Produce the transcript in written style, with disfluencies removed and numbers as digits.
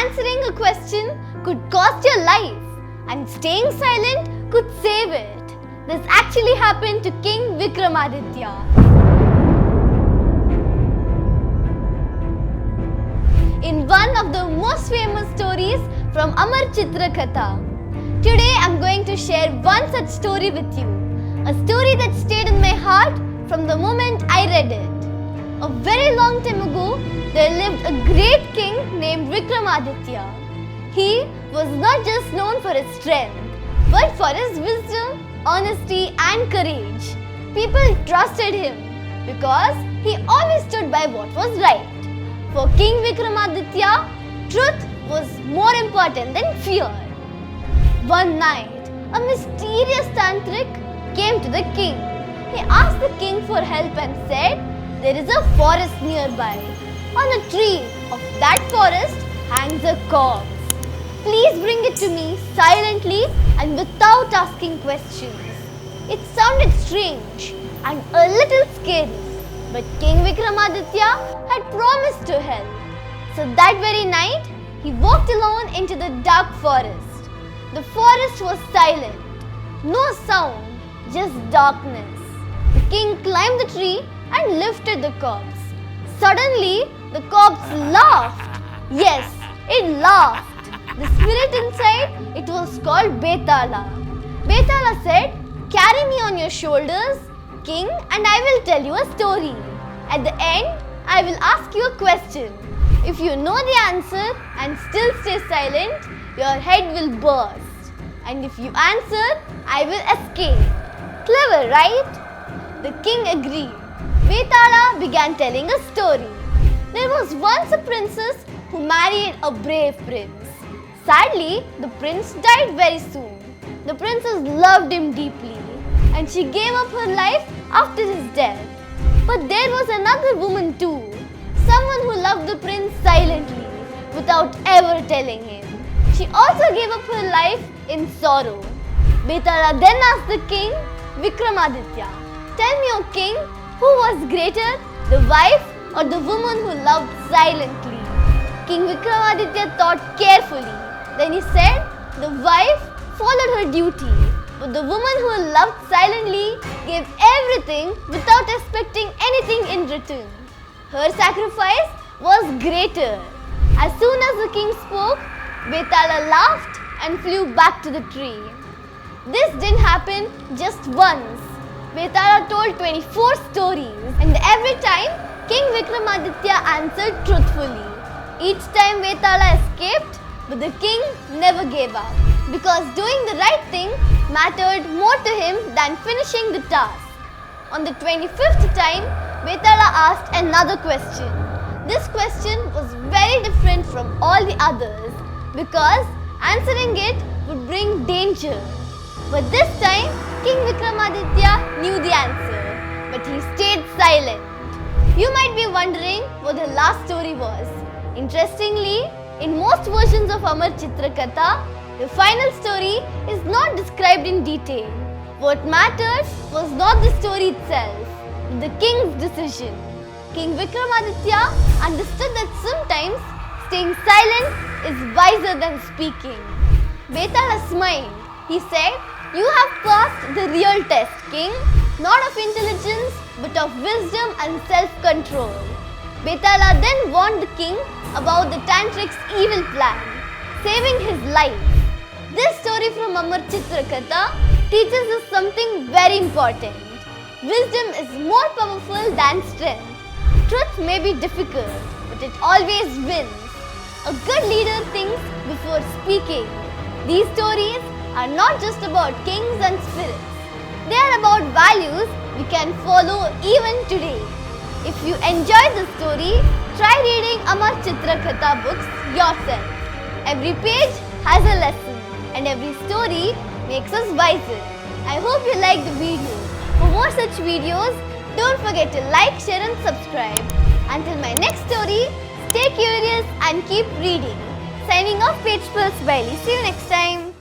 answering a question could cost your life and staying silent could save it. This actually happened to King Vikramaditya. In one of the most famous stories from Amar Chitrakatha. Today I'm going to share one such story with you. A story that stayed in my heart from the moment I read it. A very long time ago, there lived a great king named Vikramaditya. He was not just known for his strength, but for his wisdom, honesty and courage. People trusted him because he always stood by what was right. For King Vikramaditya, truth was more important than fear. One night, a mysterious tantric came to the king. He asked the king for help and said, "There is a forest nearby. On a tree of that forest hangs a corpse. Please bring it to me silently and without asking questions." It sounded strange and a little scary, but King Vikramaditya had promised to help. So that very night, he walked alone into the dark forest. The forest was silent. No sound, just darkness. The king climbed the tree and lifted the corpse. Suddenly, the corpse laughed. Yes, it laughed. The spirit inside, it was called Betala. Betala said, "Carry me on your shoulders, king, and I will tell you a story. At the end, I will ask you a question. If you know the answer and still stay silent, your head will burst. And if you answer, I will escape." Clever, right? The king agreed. Betala began telling a story. There was once a princess who married a brave prince. Sadly, the prince died very soon. The princess loved him deeply and she gave up her life after his death. But there was another woman too, someone who loved the prince silently without ever telling him. She also gave up her life in sorrow. Betala then asked the king, Vikramaditya, "Tell me, O king, who was greater, the wife or the woman who loved silently?" King Vikramaditya thought carefully. Then he said, "The wife followed her duty, but the woman who loved silently gave everything without expecting anything in return. Her sacrifice was greater." As soon as the king spoke, Betala laughed and flew back to the tree. This didn't happen just once. Betala told 24 stories, and every time King Vikramaditya answered truthfully. Each time Betala escaped, but the king never gave up, because doing the right thing mattered more to him than finishing the task. On the 25th time, Betala asked another question. This question was very different from all the others because answering it would bring danger. But this time, King Vikramaditya knew the answer, but he stayed silent. You might be wondering what the last story was. Interestingly, in most versions of Amar Chitrakatha, the final story is not described in detail. What mattered was not the story itself, but the king's decision. King Vikramaditya understood that sometimes staying silent is wiser than speaking. Betala smiled. He said, "You have passed the real test, king, not of intelligence, but of wisdom and self-control." Betala then warned the king about the tantric's evil plan, saving his life. This story from Amar Chitrakatha teaches us something very important. Wisdom is more powerful than strength. Truth may be difficult, but it always wins. A good leader thinks before speaking. These stories are not just about kings and spirits. They are about values we can follow even today. If you enjoyed the story, try reading Amar Chitrakatha books yourself. Every page has a lesson and every story makes us wiser. I hope you liked the video. For more such videos, don't forget to like, share and subscribe. Until my next story, stay curious and keep reading. Signing off, Page Pulse Bailey. See you next time.